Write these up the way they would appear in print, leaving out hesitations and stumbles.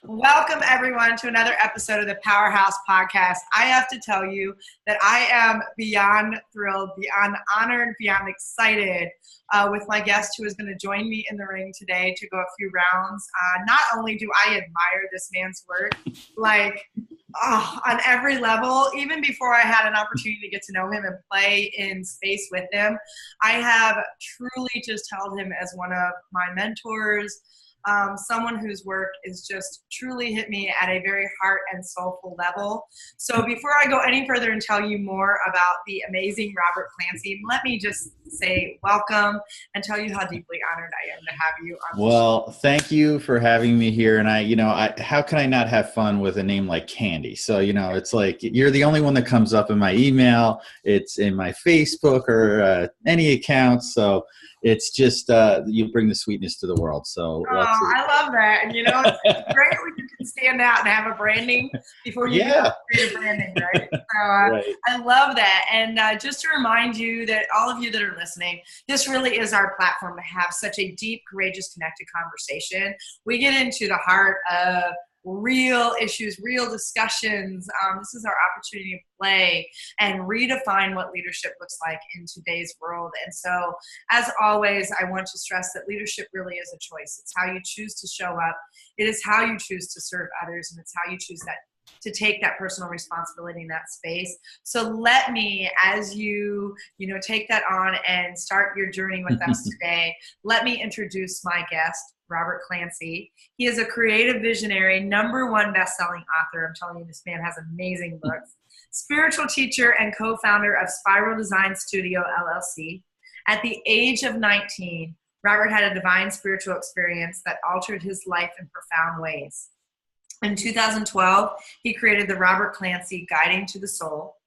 Welcome, everyone, to another episode of the Powerhouse Podcast. I have to tell you that I am beyond thrilled, beyond honored, beyond excited with my guest who is going to join me in the ring today to go a few rounds. Not only do I admire this man's work, on every level, even before I had an opportunity to get to know him and play in space with him, I have truly just held him as one of my mentors. Someone whose work is just truly hit me at a very heart and soulful level. So before I go any further and tell you more about the amazing Robert Clancy, let me just say welcome and tell you how deeply honored I am to have you on the show. Thank you for having me here. And how can I not have fun with a name like Candy? So, it's like you're the only one that comes up in my email. It's in my Facebook or any account. So it's just you bring the sweetness to the world. So I love that. And it's great when you can stand out and have a branding before you create a branding, right? So right. I love that. And just to remind you that all of you that are listening, this really is our platform to have such a deep, courageous, connected conversation. We get into the heart of real issues, real discussions. This is our opportunity to play and redefine what leadership looks like in today's world. And so, as always, I want to stress that leadership really is a choice. It's how you choose to show up. It is how you choose to serve others, and it's how you choose to take that personal responsibility in that space. So let me, as you take that on and start your journey with us today, let me introduce my guest, Robert Clancy. He is a creative visionary, #1 best-selling author. I'm telling you, this man has amazing books. Spiritual teacher and co-founder of Spiral Design Studio, LLC. At the age of 19, Robert had a divine spiritual experience that altered his life in profound ways. In 2012, he created the Robert Clancy Guide to the Soul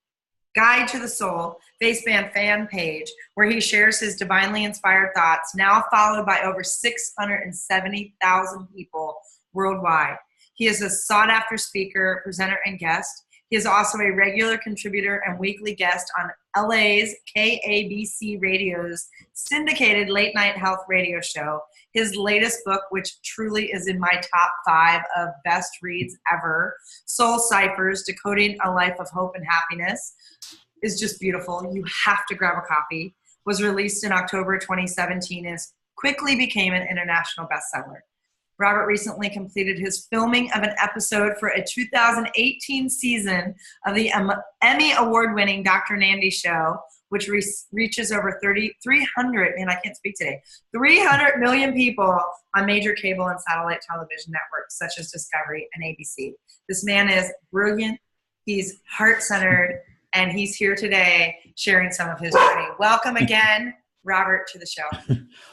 Facebook fan page, where he shares his divinely inspired thoughts, now followed by over 670,000 people worldwide. He is a sought-after speaker, presenter, and guest. He is also a regular contributor and weekly guest on LA's KABC Radio's syndicated late-night health radio show. His latest book, which truly is in my top 5 of best reads ever, Soul Cyphers, Decoding a Life of Hope and Happiness, is just beautiful. You have to grab a copy. Was released in October 2017 and quickly became an international bestseller. Robert recently completed his filming of an episode for a 2018 season of the Emmy award-winning Dr. Nandi Show, which reaches over 300 million people on major cable and satellite television networks such as Discovery and ABC. This man is brilliant, he's heart-centered, and he's here today sharing some of his journey. Welcome again, Robert, to the show.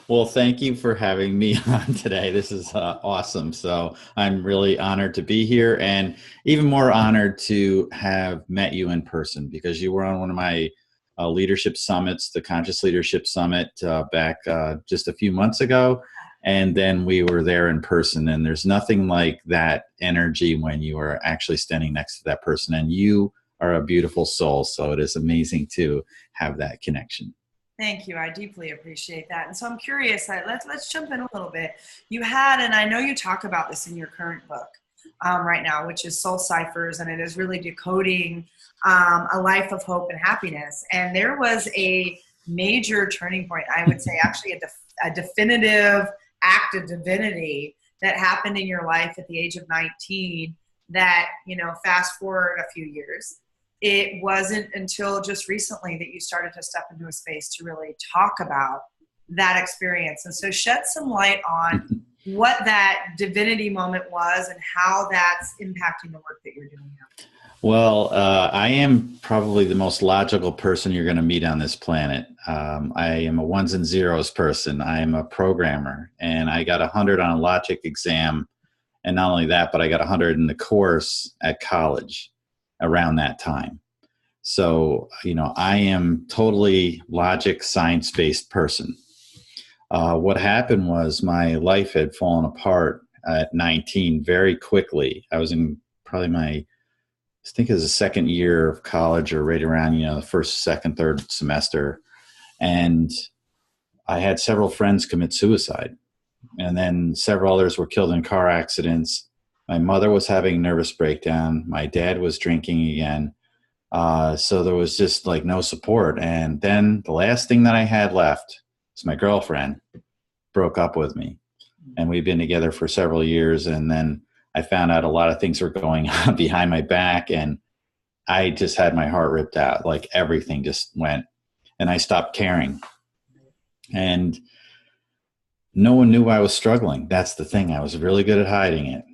Well, thank you for having me on today. This is awesome. So I'm really honored to be here, and even more honored to have met you in person, because you were on one of my leadership summits, the Conscious Leadership Summit, back just a few months ago. And then we were there in person, and there's nothing like that energy when you are actually standing next to that person, and you are a beautiful soul. So it is amazing to have that connection. Thank you. I deeply appreciate that. And so I'm curious, let's jump in a little bit. You had, and I know you talk about this in your current book right now, which is Soul Cyphers, and it is really decoding a life of hope and happiness. And there was a major turning point, I would say actually a definitive act of divinity that happened in your life at the age of 19 that, fast forward a few years. It wasn't until just recently that you started to step into a space to really talk about that experience. And so shed some light on what that divinity moment was and how that's impacting the work that you're doing now. Well, I am probably the most logical person you're going to meet on this planet. I am a ones and zeros person. I am a programmer, and I got 100 on a logic exam. And not only that, but I got 100 in the course at college around that time. So, I am totally logic, science-based person. What happened was my life had fallen apart at 19 very quickly. I was in probably I think it was the second year of college, or right around, the first, second, third semester. And I had several friends commit suicide. And then several others were killed in car accidents. My mother was having a nervous breakdown. My dad was drinking again. So there was just like no support. And then the last thing that I had left was my girlfriend broke up with me. And we've been together for several years. And then I found out a lot of things were going on behind my back. And I just had my heart ripped out. Like everything just went. And I stopped caring. And no one knew I was struggling. That's the thing. I was really good at hiding it.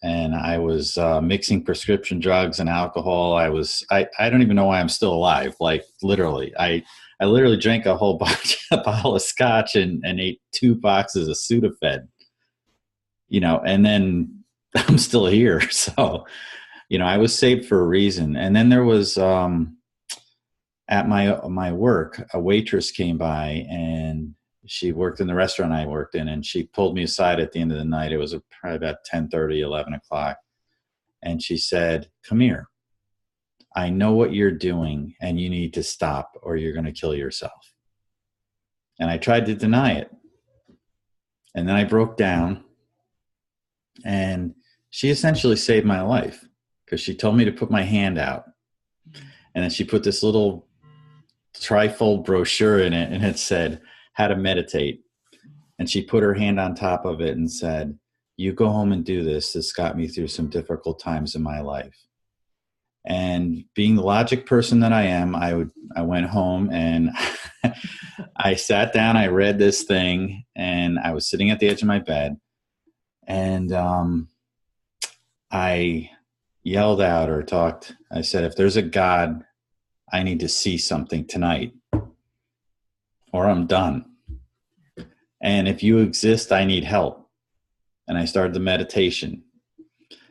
And I was mixing prescription drugs and alcohol. I don't even know why I'm still alive. Like literally, I literally drank a whole bottle of scotch and ate 2 boxes of Sudafed, and then I'm still here. So, I was saved for a reason. And then there was, at my work, a waitress came by and she worked in the restaurant I worked in, and she pulled me aside at the end of the night. It was probably about 10:30, 11 o'clock. And she said, "Come here. I know what you're doing and you need to stop or you're going to kill yourself." And I tried to deny it. And then I broke down, and she essentially saved my life because she told me to put my hand out. And then she put this little trifold brochure in it, and it said how to meditate. And she put her hand on top of it and said, "You go home and do this. This got me through some difficult times in my life." And being the logic person that I am, I went home and I sat down, I read this thing, and I was sitting at the edge of my bed, and I yelled out or talked. I said, "If there's a God, I need to see something tonight, or I'm done. And if you exist, I need help." And I started the meditation.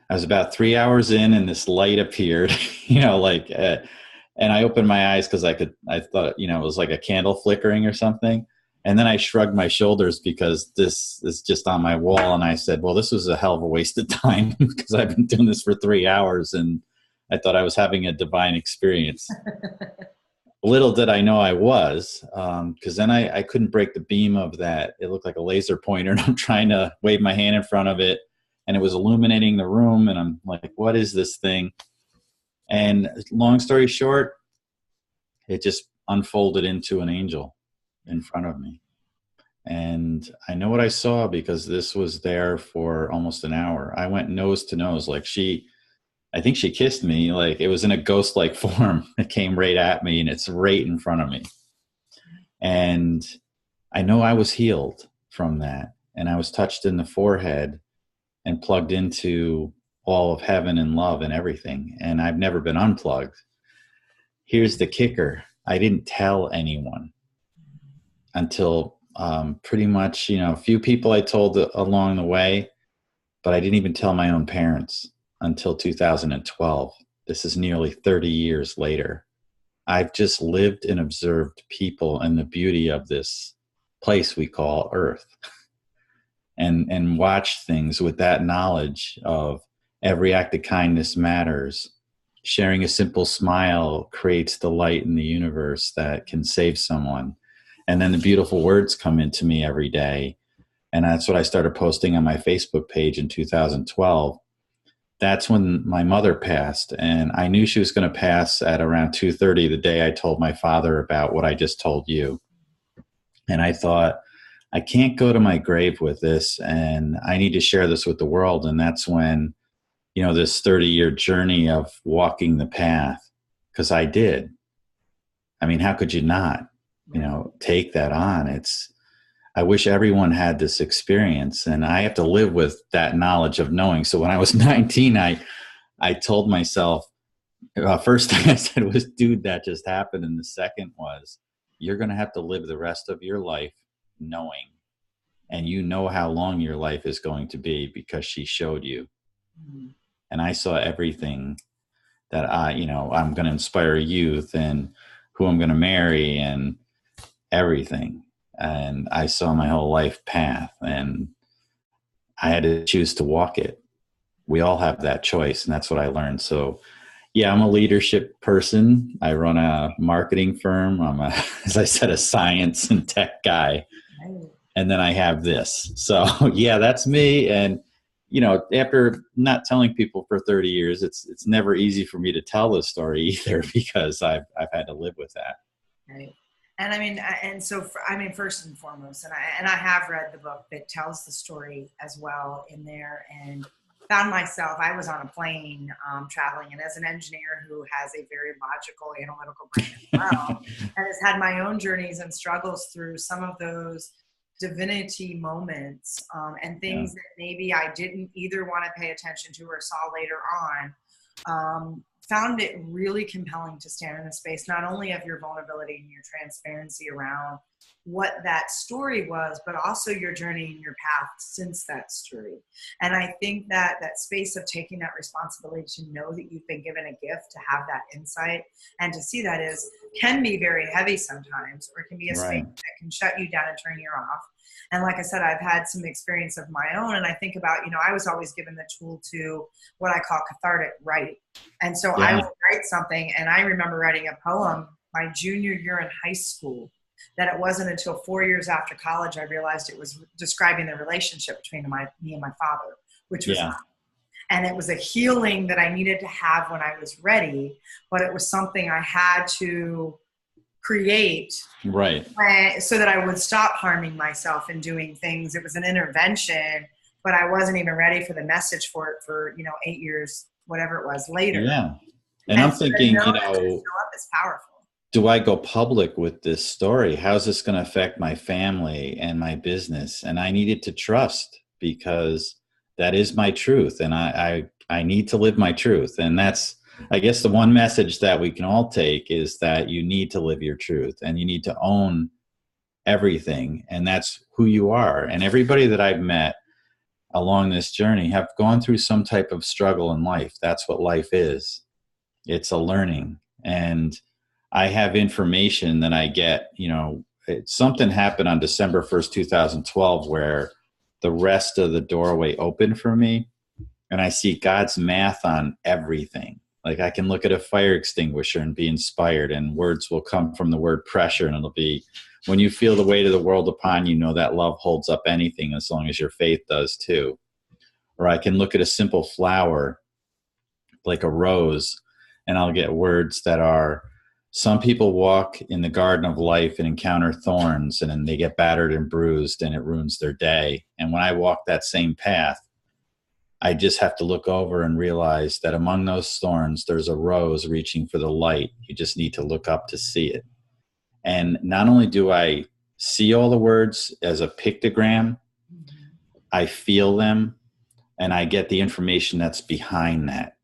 I was about 3 hours in, and this light appeared, and I opened my eyes because I thought, it was like a candle flickering or something. And then I shrugged my shoulders because this is just on my wall. And I said, well, this was a hell of a waste of time because I've been doing this for 3 hours, and I thought I was having a divine experience. Little did I know I was, because then I couldn't break the beam of that. It looked like a laser pointer, and I'm trying to wave my hand in front of it, and it was illuminating the room, and I'm like, what is this thing? And long story short, it just unfolded into an angel in front of me. And I know what I saw because this was there for almost an hour. I went nose to nose, like I think she kissed me, like it was in a ghost-like form. It came right at me, and it's right in front of me. And I know I was healed from that. And I was touched in the forehead and plugged into all of heaven and love and everything. And I've never been unplugged. Here's the kicker. I didn't tell anyone until pretty much, a few people I told along the way, but I didn't even tell my own parents until 2012. This is nearly 30 years later. I've just lived and observed people and the beauty of this place we call Earth, and watched things with that knowledge of every act of kindness matters. Sharing a simple smile creates the light in the universe that can save someone. And then the beautiful words come into me every day. And that's what I started posting on my Facebook page in 2012. That's when my mother passed, and I knew she was going to pass at around 2:30 the day I told my father about what I just told you. And I thought, I can't go to my grave with this, and I need to share this with the world. And that's when, this 30-year journey of walking the path, because I did. I mean, how could you not, take that on? I wish everyone had this experience, and I have to live with that knowledge of knowing. So when I was 19, I told myself, first thing I said was, dude, that just happened. And the second was, you're going to have to live the rest of your life knowing, and you know how long your life is going to be because she showed you. Mm-hmm. And I saw everything that I'm going to inspire youth and who I'm going to marry and everything. And I saw my whole life path, and I had to choose to walk it. We all have that choice, and that's what I learned. So, yeah, I'm a leadership person. I run a marketing firm. I'm as I said, a science and tech guy. And then I have this. So, yeah, that's me. And, after not telling people for 30 years, it's never easy for me to tell this story either, because I've had to live with that. Right. And I mean, first and foremost, and I have read the book that tells the story as well in there, and found myself, I was on a plane traveling, and as an engineer who has a very logical, analytical brain as well, and has had my own journeys and struggles through some of those divinity moments and things that maybe I didn't either want to pay attention to or saw later on, found it really compelling to stand in a space not only of your vulnerability and your transparency around what that story was, but also your journey and your path since that story. And I think that that space of taking that responsibility to know that you've been given a gift, to have that insight and to see that can be very heavy sometimes, or it can be a space that can shut you down and turn you off. And like I said, I've had some experience of my own, and I think about, I was always given the tool to what I call cathartic writing. And so I would write something, and I remember writing a poem my junior year in high school, that it wasn't until 4 years after college I realized it was describing the relationship between me and my father, which was and it was a healing that I needed to have when I was ready, but it was something I had to create so that I would stop harming myself and doing things. It was an intervention, but I wasn't even ready for the message for it for 8 years, whatever it was, later. And I'm thinking, show up is powerful. Do I go public with this story? How's this going to affect my family and my business? And I needed to trust, because that is my truth, and I need to live my truth. And that's, I guess, the one message that we can all take, is that you need to live your truth, and you need to own everything, and that's who you are. And everybody that I've met along this journey have gone through some type of struggle in life. That's what life is. It's a learning. And I have information that I get, something happened on December 1st, 2012, where the rest of the doorway opened for me, and I see God's math on everything. Like, I can look at a fire extinguisher and be inspired, and words will come from the word pressure, and it'll be, when you feel the weight of the world upon you, know that love holds up anything, as long as your faith does too. Or I can look at a simple flower, like a rose, and I'll get words that are, some people walk in the garden of life and encounter thorns, and then they get battered and bruised, and it ruins their day. And when I walk that same path, I just have to look over and realize that among those thorns, there's a rose reaching for the light. You just need to look up to see it. And not only do I see all the words as a pictogram, I feel them, and I get the information that's behind that,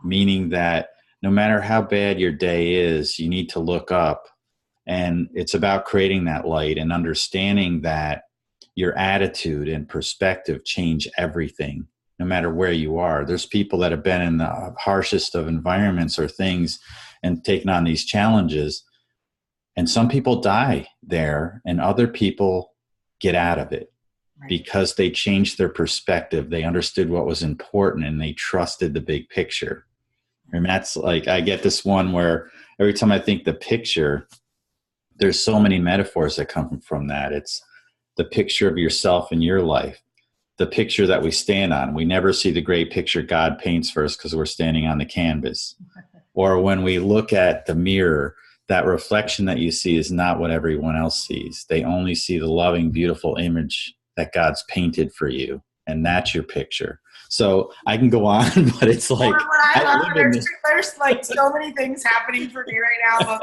meaning that no matter how bad your day is, you need to look up. And it's about creating that light and understanding that your attitude and perspective change everything, no matter where you are. There's people that have been in the harshest of environments or things and taken on these challenges. And some people die there, and other people get out of it because they changed their perspective. They understood what was important, and they trusted the big picture. And that's like, I get this one where every time I think the picture, there's so many metaphors that come from that. It's the picture of yourself in your life, the picture that we stand on. We never see the great picture God paints for us because we're standing on the canvas. Or when we look at the mirror, that reflection that you see is not what everyone else sees. They only see the loving, beautiful image that God's painted for you. And that's your picture. So I can go on, but it's like, there's like so many things happening for me right now,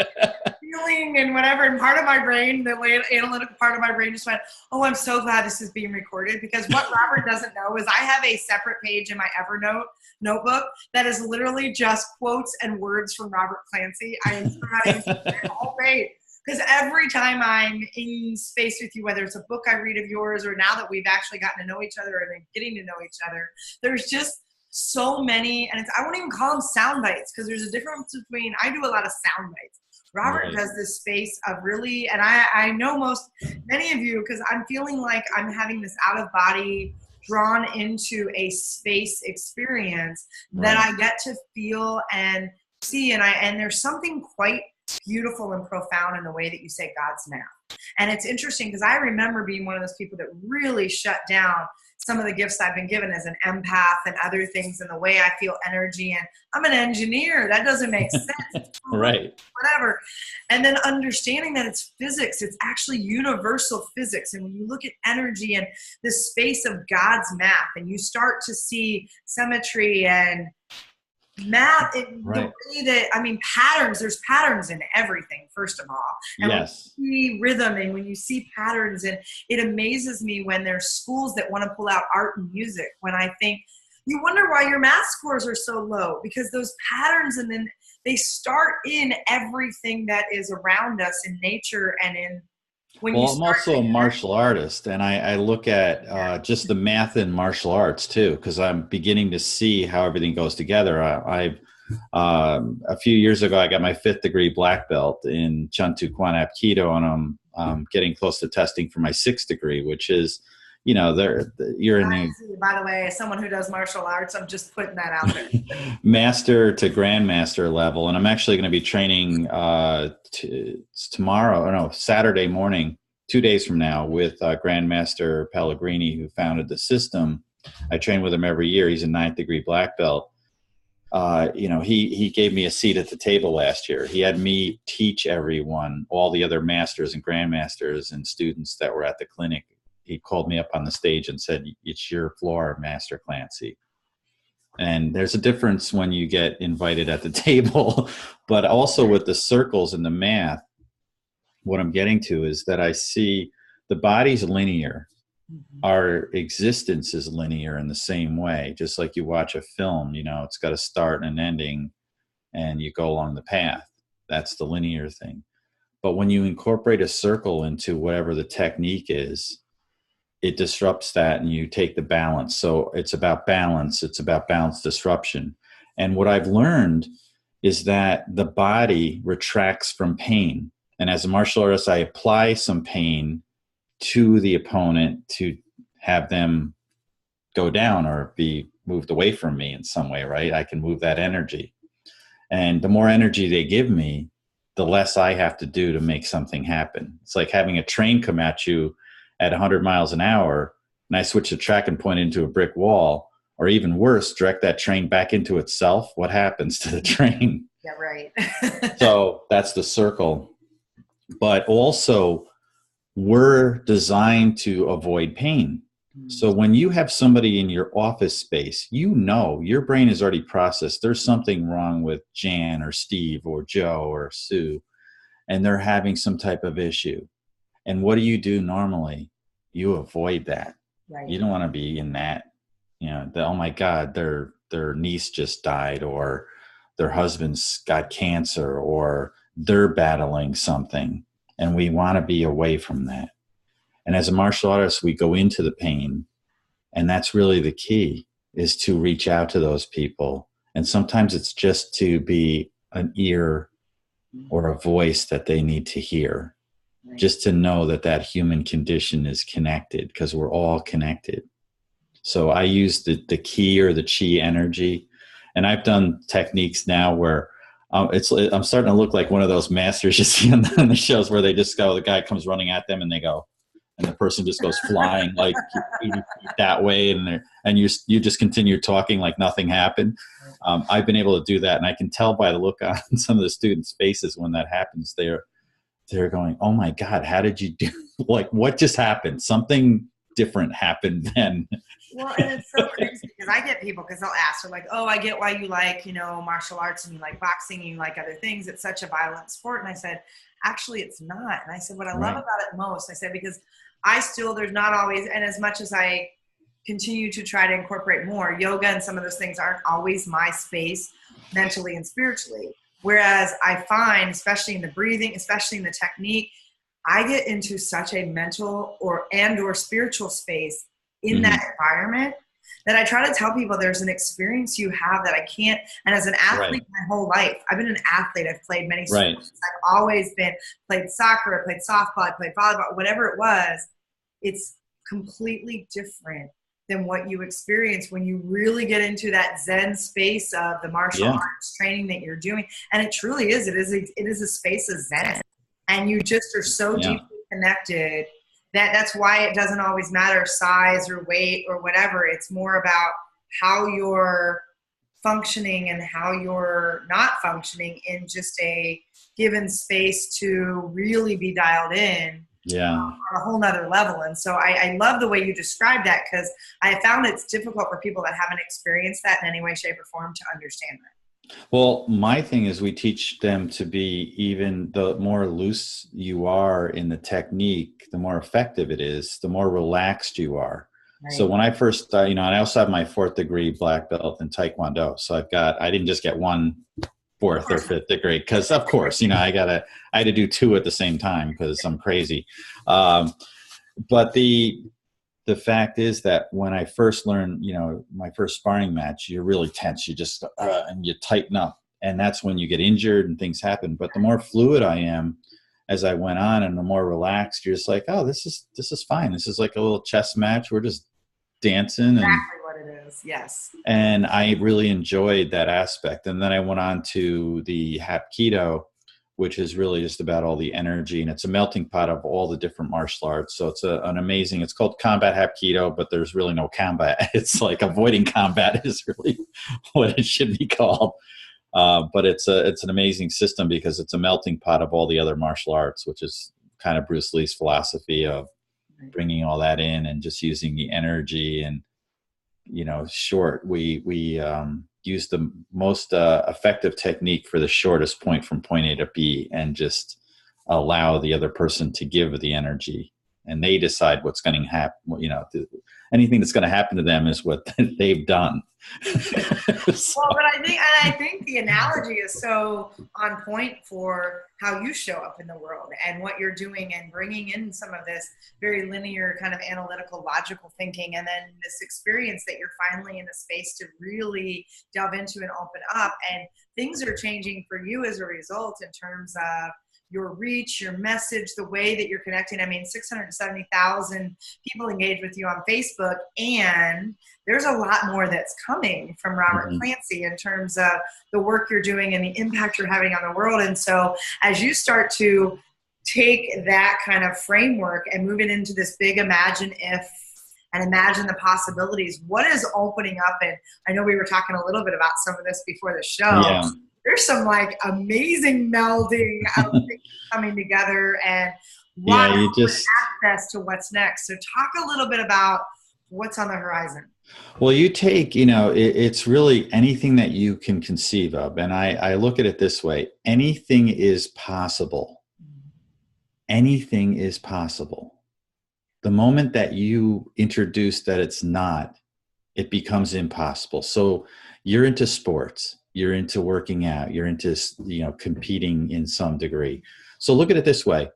feeling and whatever. And part of my brain, the analytical part of my brain just went, oh, I'm so glad this is being recorded, because what Robert doesn't know is I have a separate page in my Evernote notebook that is literally just quotes and words from Robert Clancy. I am using the whole page. Because every time I'm in space with you, whether it's a book I read of yours, or now that we've actually gotten to know each other and getting to know each other, there's just so many, and I won't even call them sound bites, because there's a difference between, I do a lot of sound bites. Robert does this space of really, and I know many of you, because I'm feeling like I'm having this out of body, drawn into a space experience that I get to feel and see, and there's something quite beautiful and profound in the way that you say God's math. And it's interesting because I remember being one of those people that really shut down some of the gifts I've been given as an empath and other things, and the way I feel energy. And I'm an engineer. That doesn't make sense. Right. Whatever. And then understanding that it's physics, it's actually universal physics. And when you look at energy and the space of God's math, and you start to see symmetry and math, the way that, I mean, patterns, there's patterns in everything, first of all. And yes. when you see rhythm and when you see patterns, and it amazes me when there's schools that want to pull out art and music, when I think, you wonder why your math scores are so low, because those patterns, and then they start in everything that is around us in nature and in I'm also a martial artist, and I look at just the math in martial arts too, because I'm beginning to see how everything goes together. A few years ago, I got my 5th degree black belt in Chuntu Kwan Aikido, and I'm getting close to testing for my 6th degree, which is, you know, you're in the. By the way, as someone who does martial arts, I'm just putting that out there. Master to grandmaster level, and I'm actually going to be training Saturday morning, 2 days from now, with Grandmaster Pellegrini, who founded the system. I train with him every year. He's a 9th degree black belt. He gave me a seat at the table last year. He had me teach everyone, all the other masters and grandmasters and students that were at the clinic. He called me up on the stage and said, "It's your floor, Master Clancy." And there's a difference when you get invited at the table, but also with the circles and the math, what I'm getting to is that I see the body's linear. Our existence is linear in the same way, just like you watch a film, you know, it's got a start and an ending, and you go along the path. That's the linear thing. But when you incorporate a circle into whatever the technique is, it disrupts that, and you take the balance. So it's about balance. It's about balance disruption. And what I've learned is that the body retracts from pain. And as a martial artist, I apply some pain to the opponent to have them go down or be moved away from me in some way, right? I can move that energy. And the more energy they give me, the less I have to do to make something happen. It's like having a train come at you at 100 miles an hour, and I switch the track and point into a brick wall, or even worse, direct that train back into itself. What happens to the train? Yeah, right. So that's the circle. But also, we're designed to avoid pain. So when you have somebody in your office space, you know, your brain has already processed there's something wrong with Jan or Steve or Joe or Sue, and they're having some type of issue. And what do you do normally? You avoid that. Right. You don't want to be in that, you know, oh my God, their niece just died, or their husband's got cancer, or they're battling something. And we want to be away from that. And as a martial artist, we go into the pain. And that's really the key, is to reach out to those people. And sometimes it's just to be an ear or a voice that they need to hear. Right. Just to know that that human condition is connected, because we're all connected. So I use the ki or the chi energy. And I've done techniques now where I'm starting to look like one of those masters you see on the shows where they just go, the guy comes running at them and they go, and the person just goes flying like that way, and you just continue talking like nothing happened. I've been able to do that, and I can tell by the look on some of the students' faces when that happens. They're going, "Oh my God, how did you do? Like, what just happened? Something different happened then." Well, and it's so crazy because I get people, because they'll ask, they're like, "Oh, I get why you like, martial arts, and you like boxing, and you like other things. It's such a violent sport." And I said, actually, it's not. And I said, what I love about it most, I said, because there's not always, and as much as I continue to try to incorporate more, yoga and some of those things aren't always my space mentally and spiritually. Whereas I find, especially in the breathing, especially in the technique, I get into such a mental or spiritual space in that environment that I try to tell people there's an experience you have that I can't. And as an athlete my whole life, I've been an athlete. I've played many sports. I've always played soccer, I played softball, I played volleyball, whatever it was. It's completely different than what you experience when you really get into that Zen space of the martial arts training that you're doing. And it truly is. It is a space of Zen. And you just are so deeply connected that's why it doesn't always matter size or weight or whatever. It's more about how you're functioning and how you're not functioning in just a given space to really be dialed in on a whole nother level. And so I love the way you described that, because I found it's difficult for people that haven't experienced that in any way, shape, or form to understand that. Well, my thing is we teach them to be, even the more loose you are in the technique, the more effective it is, the more relaxed you are. Right. So when I first started, and I also have my 4th degree black belt in Taekwondo. So I didn't just get one 4th or 5th degree, because of course, I had to do 2 at the same time because I'm crazy. But the fact is that when I first learned, my first sparring match, you're really tense. You just, and you tighten up, and that's when you get injured and things happen. But the more fluid I am as I went on, and the more relaxed, you're just like, oh, this is fine. This is like a little chess match. We're just dancing. Exactly what it is. Yes. And I really enjoyed that aspect. And then I went on to the Hapkido, which is really just about all the energy, and it's a melting pot of all the different martial arts. So it's an amazing, it's called combat Hapkido, but there's really no combat. It's like avoiding combat is really what it should be called. But it's an amazing system because it's a melting pot of all the other martial arts, which is kind of Bruce Lee's philosophy of bringing all that in and just using the energy. And, we use the most effective technique for the shortest point from point A to B, and just allow the other person to give the energy, and they decide what's going to happen. Anything that's going to happen to them is what they've done. Well, but I think the analogy is so on point for how you show up in the world and what you're doing, and bringing in some of this very linear kind of analytical, logical thinking, and then this experience that you're finally in a space to really delve into and open up, and things are changing for you as a result in terms of your reach, your message, the way that you're connecting. I mean, 670,000 people engage with you on Facebook, and there's a lot more that's coming from Robert Clancy in terms of the work you're doing and the impact you're having on the world. And so as you start to take that kind of framework and move it into this big imagine if, and imagine the possibilities, what is opening up? And I know we were talking a little bit about some of this before the show. Yeah. There's some like amazing melding of things coming together, and access to what's next. So talk a little bit about what's on the horizon. Well, you take, it's really anything that you can conceive of. And I look at it this way: anything is possible. Anything is possible. The moment that you introduce that it's not, it becomes impossible. So you're into sports. You're into working out, you're into, competing in some degree. So look at it this way: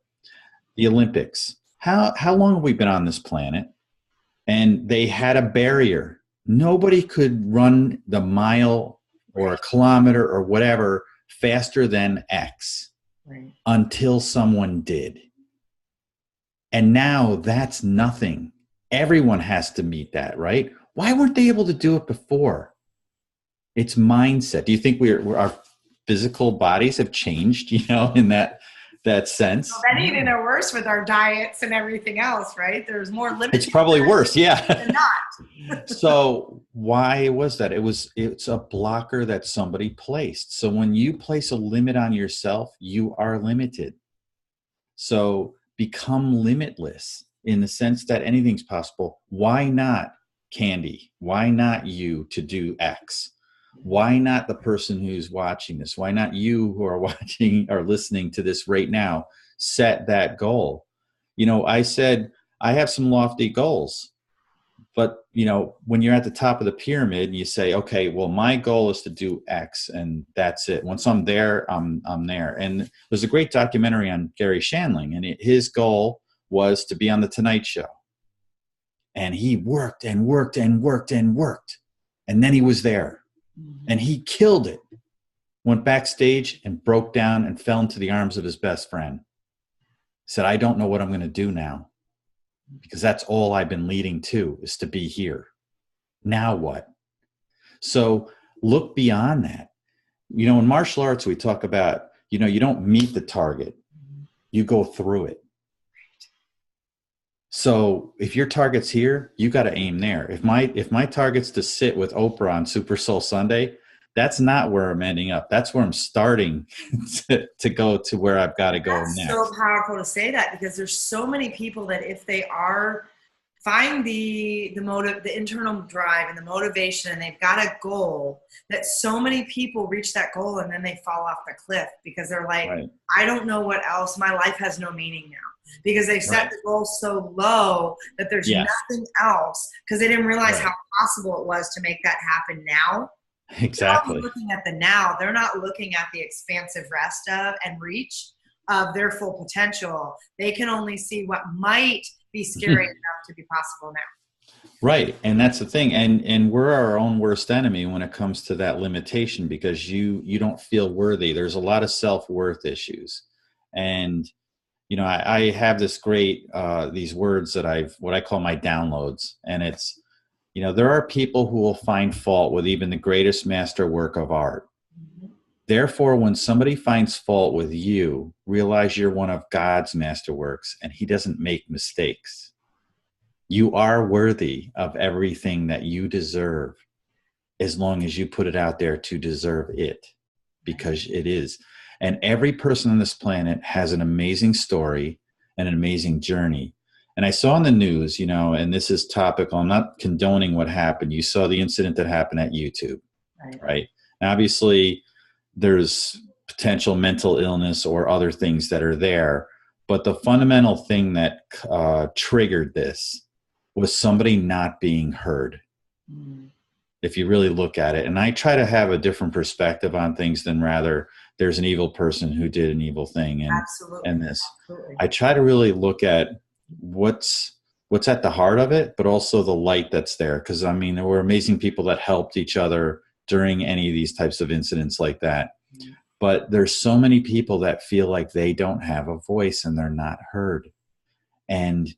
the Olympics. How long have we been on this planet? And they had a barrier. Nobody could run the mile or a kilometer or whatever faster than X until someone did. And now that's nothing. Everyone has to meet that, right? Why weren't they able to do it before? It's mindset. Do you think our physical bodies have changed, in that sense? Well, that ain't no worse with our diets and everything else, right? There's more limits. It's probably worse, yeah. Than not. So why was that? It's a blocker that somebody placed. So when you place a limit on yourself, you are limited. So become limitless in the sense that anything's possible. Why not Candy? Why not you to do X? Why not the person who's watching this? Why not you who are watching or listening to this right now? Set that goal. I said, I have some lofty goals, but when you're at the top of the pyramid, you say, okay, well, my goal is to do X, and that's it. Once I'm there, I'm there. And there's a great documentary on Gary Shandling, and his goal was to be on the Tonight Show. And he worked and worked and worked and worked. And then he was there. And he killed it. Went backstage and broke down and fell into the arms of his best friend. Said, I don't know what I'm going to do now, because that's all I've been leading to, is to be here. Now what? So look beyond that. You know, in martial arts, we talk about, you know, you don't meet the target, you go through it. So if your target's here, you got to aim there. If my target's to sit with Oprah on Super Soul Sunday, that's not where I'm ending up. That's where I'm starting to go to where I've got to go next. That's so powerful to say that, because there's so many people that if they are find the motive, the internal drive and the motivation, and they've got a goal, that so many people reach that goal and then they fall off the cliff because they're like, right. I don't know what else. My life has no meaning now. Because they set the goal so low that there's nothing else, because they didn't realize how possible it was to make that happen now. Exactly. They're looking at the now. They're not looking at the expansive rest of and reach of their full potential. They can only see what might be scary enough to be possible now. Right. And that's the thing. And we're our own worst enemy when it comes to that limitation, because you don't feel worthy. There's a lot of self-worth issues. And you know, I have this great, these words that what I call my downloads. And it's, you know, there are people who will find fault with even the greatest masterwork of art. Mm-hmm. Therefore, when somebody finds fault with you, realize you're one of God's masterworks and he doesn't make mistakes. You are worthy of everything that you deserve, as long as you put it out there to deserve it, because it is. And every person on this planet has an amazing story and an amazing journey. And I saw in the news, you know, and this is topical, I'm not condoning what happened. You saw the incident that happened at YouTube, right? And obviously, there's potential mental illness or other things that are there. But the fundamental thing that triggered this was somebody not being heard. Mm. If you really look at it. And I try to have a different perspective on things than rather there's an evil person who did an evil thing. And, and this, I try to really look at what's at the heart of it, but also the light that's there. Because I mean, there were amazing people that helped each other during any of these types of incidents like that. Mm-hmm. But there's so many people that feel like they don't have a voice and they're not heard. And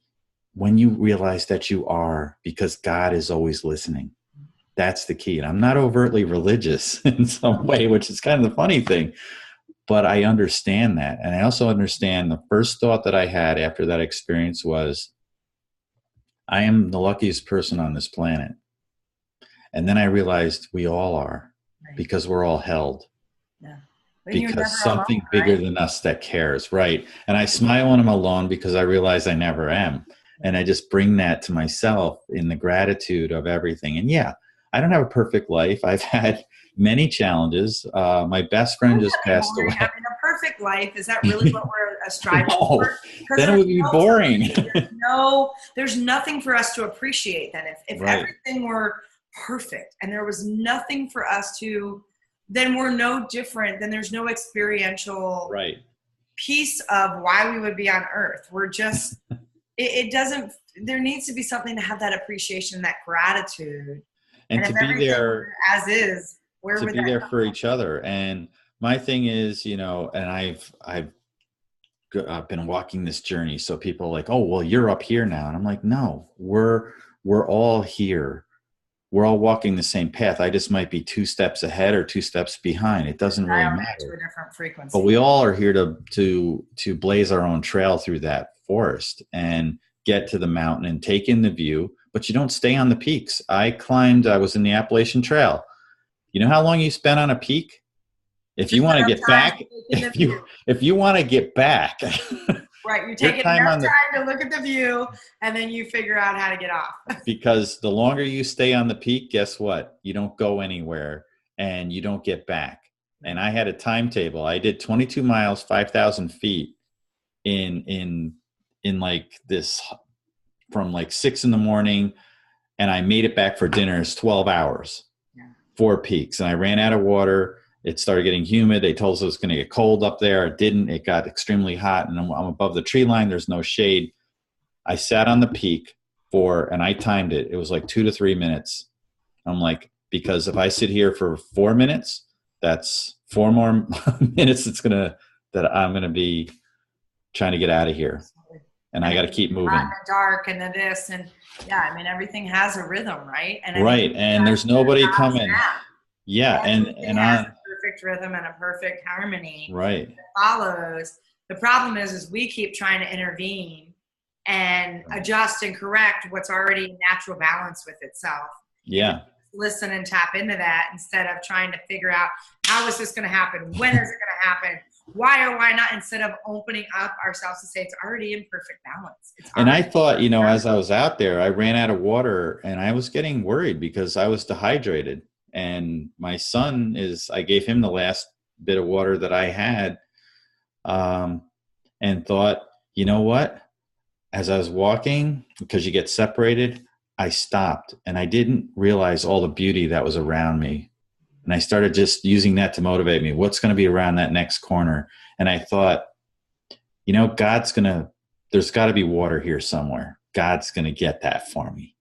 when you realize that you are, because God is always listening, that's the key. And I'm not overtly religious in some way, which is kind of the funny thing, but I understand that. And I also understand the first thought that I had after that experience was, I am the luckiest person on this planet. And then I realized we all are, because we're all held. Yeah. Because something alone, bigger than us that cares, right? And I smile when I'm alone because I realize I never am. And I just bring that to myself in the gratitude of everything. And yeah, I don't have a perfect life. I've had many challenges. My best friend just passed away. Having a perfect life, is that really what we're striving for? Then it would be boring. There's nothing for us to appreciate then. If everything were perfect and there was nothing for us to, then we're no different. Then there's no experiential piece of why we would be on earth. We're just, it doesn't, there needs to be something to have that appreciation, that gratitude. And to be there as is, where would to be there for each other. And my thing is, you know, and I've been walking this journey. So people are like, oh, well, you're up here now. And I'm like, no, we're all here. We're all walking the same path. I just might be 2 steps ahead or 2 steps behind. It doesn't really matter. To a different frequency. But we all are here to blaze our own trail through that forest and get to the mountain and take in the view. But you don't stay on the peaks. I was in the Appalachian Trail. You know how long you spend on a peak? If you want to get back, if you want to get back, right, you're taking enough time to look at the view, and then you figure out how to get off. Because the longer you stay on the peak, guess what? You don't go anywhere, and you don't get back. And I had a timetable. I did 22 miles, 5,000 feet in like this, from like 6 a.m, and I made it back for dinner. It's 12 hours, 4 peaks. And I ran out of water. It started getting humid. They told us it was going to get cold up there. It didn't. It got extremely hot, and I'm above the tree line. There's no shade. I sat on the peak and I timed it. It was like 2 to 3 minutes. I'm like, because if I sit here for 4 minutes, that's 4 more minutes that I'm going to be trying to get out of here. and I got to keep moving. Hot and dark and the this and yeah, I mean everything has a rhythm, right? And right, and there's nobody coming. Yeah, and has a perfect rhythm and a perfect harmony. Right. That follows. The problem is we keep trying to intervene and adjust and correct what's already in natural balance with itself. Yeah. Listen and tap into that instead of trying to figure out how is this going to happen? When is it going to happen? Why or why not? Instead of opening up ourselves to say it's already in perfect balance. And I thought, as I was out there, I ran out of water and I was getting worried because I was dehydrated. And my son I gave him the last bit of water that I had, and thought, you know what? As I was walking, because you get separated, I stopped and I didn't realize all the beauty that was around me. And I started just using that to motivate me. What's going to be around that next corner? And I thought, there's got to be water here somewhere. God's going to get that for me.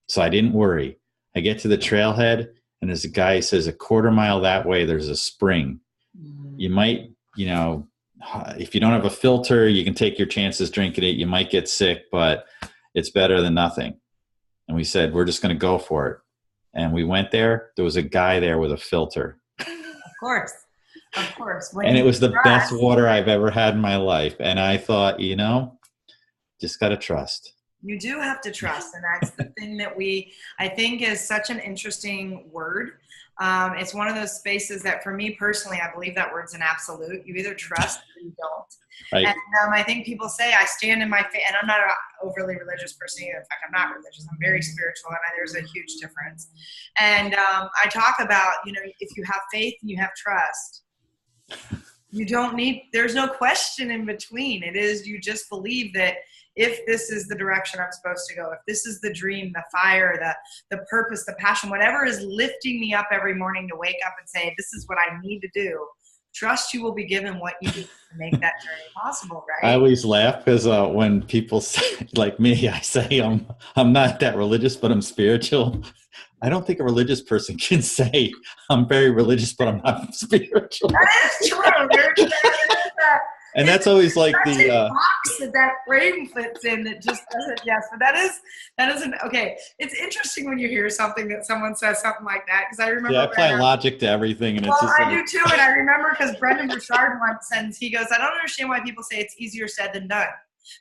So I didn't worry. I get to the trailhead and there's a guy who says a quarter mile that way, there's a spring. You might, if you don't have a filter, you can take your chances drinking it. You might get sick, but it's better than nothing. And we said, we're just going to go for it. And we went there. There was a guy there with a filter. Of course. And it was the best water I've ever had in my life. And I thought, just got to trust. You do have to trust. And that's the thing that I think is such an interesting word. It's one of those spaces that for me personally, I believe that word's an absolute. You either trust or you don't. Right. And I think people say I stand in my faith, and I'm not an overly religious person either. In fact, I'm not religious. I'm very spiritual, and there's a huge difference. And I talk about, if you have faith and you have trust, there's no question in between. It is, you just believe that if this is the direction I'm supposed to go, if this is the dream, the fire, the purpose, the passion, whatever is lifting me up every morning to wake up and say, this is what I need to do, trust you will be given what you need to make that journey possible, right? I always laugh because when people say, like me, I say I'm not that religious, but I'm spiritual. I don't think a religious person can say I'm very religious, but I'm not spiritual. That is true. And that's always like the box that frame fits in that just doesn't. Yes, but that isn't okay. It's interesting when you hear something that someone says something like that, because I remember. Yeah, I apply logic to everything, and it's just. I do too, and I remember because Brendan Burchard once said, he goes, "I don't understand why people say it's easier said than done.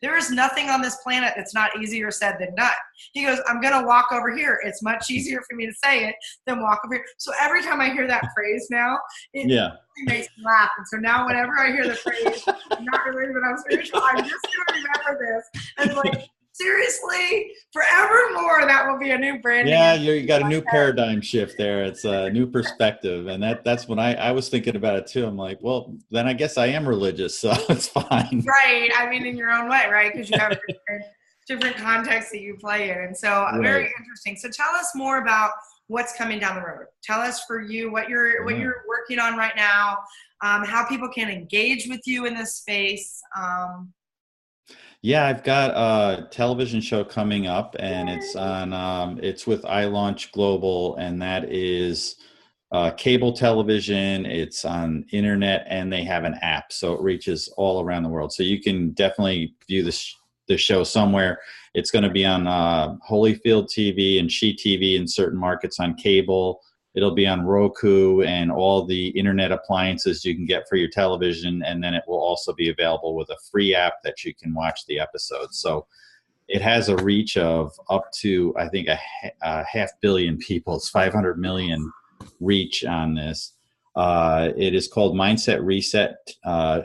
There is nothing on this planet that's not easier said than done." He goes, "I'm going to walk over here. It's much easier for me to say it than walk over here." So every time I hear that phrase now, it really makes me laugh. And so now whenever I hear the phrase, "I'm not really, but I'm spiritual," I'm just going to remember this. And like, seriously, forevermore, that will be a new brand. Yeah, you got a new paradigm shift there. It's a new perspective. And that's when I was thinking about it too. I'm like, well, then I guess I am religious, so it's fine. Right. I mean, in your own way, right? Because you have different contexts that you play in. And so very interesting. So tell us more about what's coming down the road. Tell us for you what you're working on right now, how people can engage with you in this space. Yeah, I've got a television show coming up, and it's on. It's with iLaunch Global, and that is cable television. It's on internet, and they have an app, so it reaches all around the world. So you can definitely view the show somewhere. It's going to be on Holyfield TV and She TV in certain markets on cable. It'll be on Roku and all the internet appliances you can get for your television. And then it will also be available with a free app that you can watch the episodes. So it has a reach of up to, I think, a 500 million people. It's 500 million reach on this. It is called Mindset Reset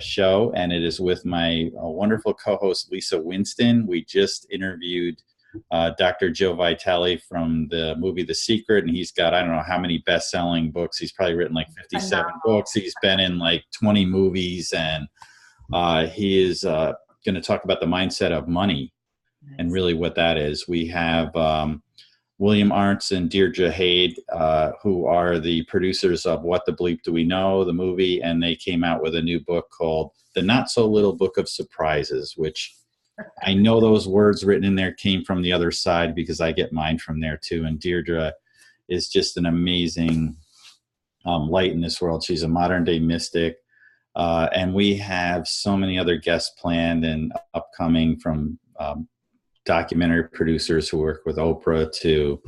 Show, and it is with my wonderful co-host, Lisa Winston. We just interviewed Dr. Joe Vitale from the movie The Secret, and he's got, I don't know how many best-selling books. He's probably written like 57 books. He's been in like 20 movies, and he is going to talk about the mindset of money and really what that is. We have William Arntz and Deirdre Haid, who are the producers of What the Bleep Do We Know, the movie, and they came out with a new book called The Not So Little Book of Surprises, which I know those words written in there came from the other side because I get mine from there too. And Deirdre is just an amazing light in this world. She's a modern day mystic. And we have so many other guests planned and upcoming from documentary producers who work with Oprah to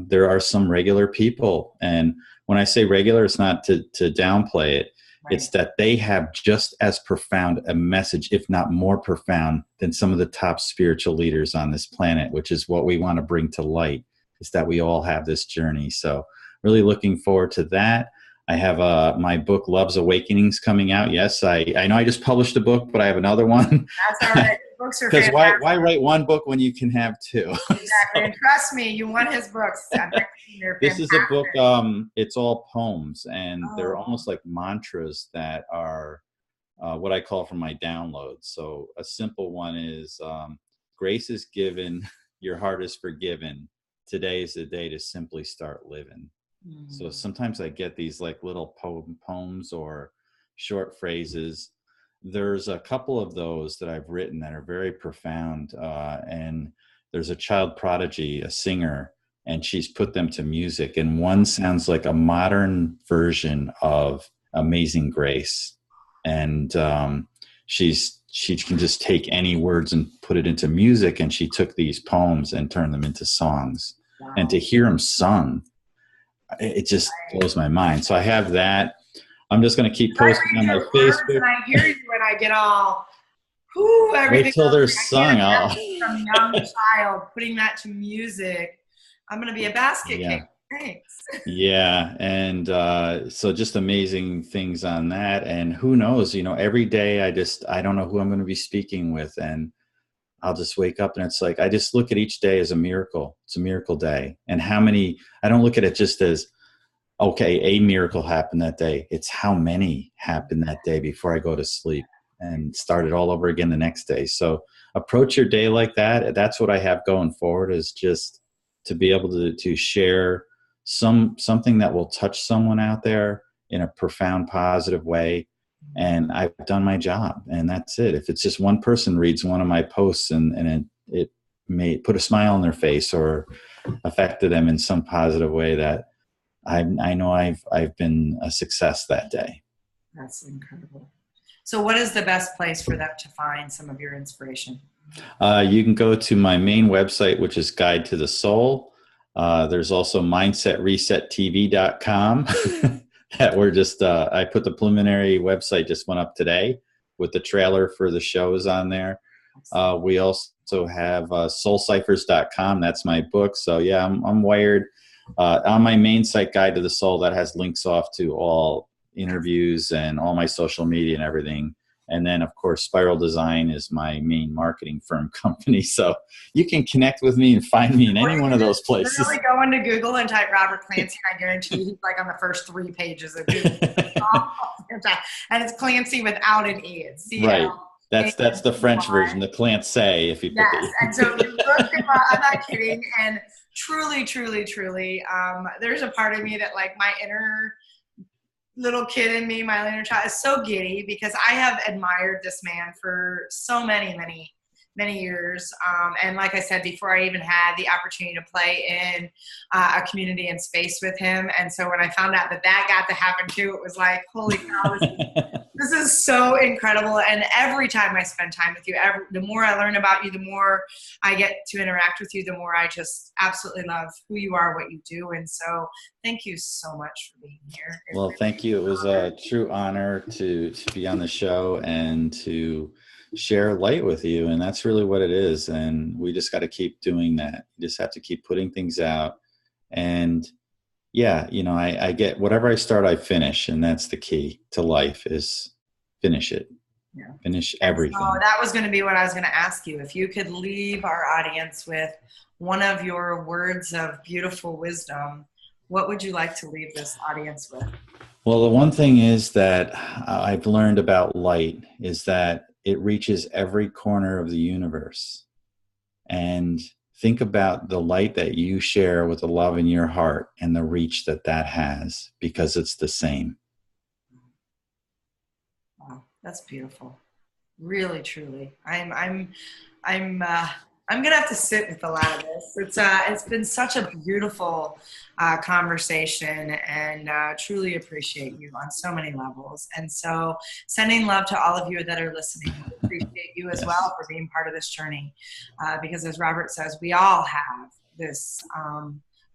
there are some regular people. And when I say regular, it's not to downplay it. Right. It's that they have just as profound a message, if not more profound, than some of the top spiritual leaders on this planet, which is what we want to bring to light, is that we all have this journey. So really looking forward to that. I have my book, Love's Awakenings, coming out. Yes, I know I just published a book, but I have another one. That's all right. Books are fantastic. Because why write one book when you can have two? Exactly. So, and trust me, you want his books. This is a book, it's all poems, and they're almost like mantras that are what I call from my downloads. So a simple one is, grace is given, your heart is forgiven. Today is the day to simply start living. So sometimes I get these like little poems or short phrases. There's a couple of those that I've written that are very profound. And there's a child prodigy, a singer, and she's put them to music. And one sounds like a modern version of Amazing Grace. And she can just take any words and put it into music. And she took these poems and turned them into songs. Wow. And to hear them sung, it just blows my mind. So I have that. I'm just going to keep posting on my Facebook. And I hear you when I get all, wait till they're sung. From young child, putting that to music. I'm going to be a basket case. Thanks. Yeah. And so just amazing things on that. And who knows, every day I don't know who I'm going to be speaking with. And I'll just wake up and it's like, I just look at each day as a miracle. It's a miracle day. And I don't look at it just as, okay, a miracle happened that day. It's how many happened that day before I go to sleep and start it all over again the next day. So approach your day like that. That's what I have going forward, is just to be able to share something that will touch someone out there in a profound, positive way. And I've done my job, and that's it. If it's just one person reads one of my posts and it may put a smile on their face or affected them in some positive way, that I know I've been a success that day. That's incredible. So what is the best place for them to find some of your inspiration? You can go to my main website, which is Guide to the Soul. There's also mindsetresettv.com. that we're just, I put the preliminary website, just went up today with the trailer for the shows on there. We also have soulcyphers.com. That's my book. So yeah, I'm wired. On my main site, Guide to the Soul, that has links off to all interviews and all my social media and everything. And then, of course, Spiral Design is my main marketing firm company. So you can connect with me and find me in any one of those places. Really go into Google and type Robert Clancy. I guarantee he's like on the first 3 pages of Google. And it's Clancy without an E. It's C-L. Right. That's the French version, the Clancy, if you put the E. And so you look him up, I'm not kidding. And truly, there's a part of me that, like, my inner little kid in me, my inner child, is so giddy because I have admired this man for so many years. And like I said before, I even had the opportunity to play in a community and space with him. And so when I found out that got to happen too, it was like, holy cow, this is so incredible. And every time I spend time with you, the more I learn about you, the more I get to interact with you, the more I just absolutely love who you are, what you do. And so thank you so much for being here. Well, thank you. It was a true honor to be on the show and to share light with you. And that's really what it is. And we just got to keep doing that. You just have to keep putting things out. And yeah, I get whatever I start, I finish. And that's the key to life, is finish it. Yeah. Finish everything. So that was going to be what I was going to ask you. If you could leave our audience with one of your words of beautiful wisdom, what would you like to leave this audience with? Well, the one thing is that I've learned about light is that it reaches every corner of the universe. And think about the light that you share with the love in your heart and the reach that has, because it's the same. Wow, that's beautiful. Really, truly. I'm I'm gonna have to sit with a lot of this. It's been such a beautiful conversation, and truly appreciate you on so many levels. And so, sending love to all of you that are listening. We appreciate you as well for being part of this journey, because as Robert says, we all have this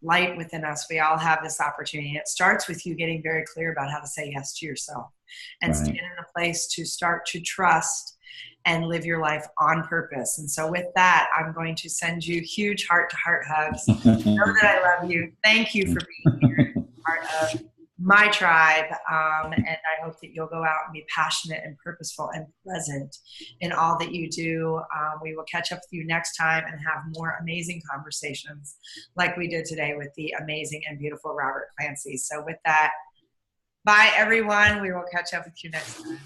light within us. We all have this opportunity. It starts with you getting very clear about how to say yes to yourself, and stand in a place to start to trust and live your life on purpose. And so with that, I'm going to send you huge heart-to-heart hugs. Know that I love you. Thank you for being here, part of my tribe. And I hope that you'll go out and be passionate and purposeful and present in all that you do. We will catch up with you next time and have more amazing conversations like we did today with the amazing and beautiful Robert Clancy. So with that, bye everyone. We will catch up with you next time.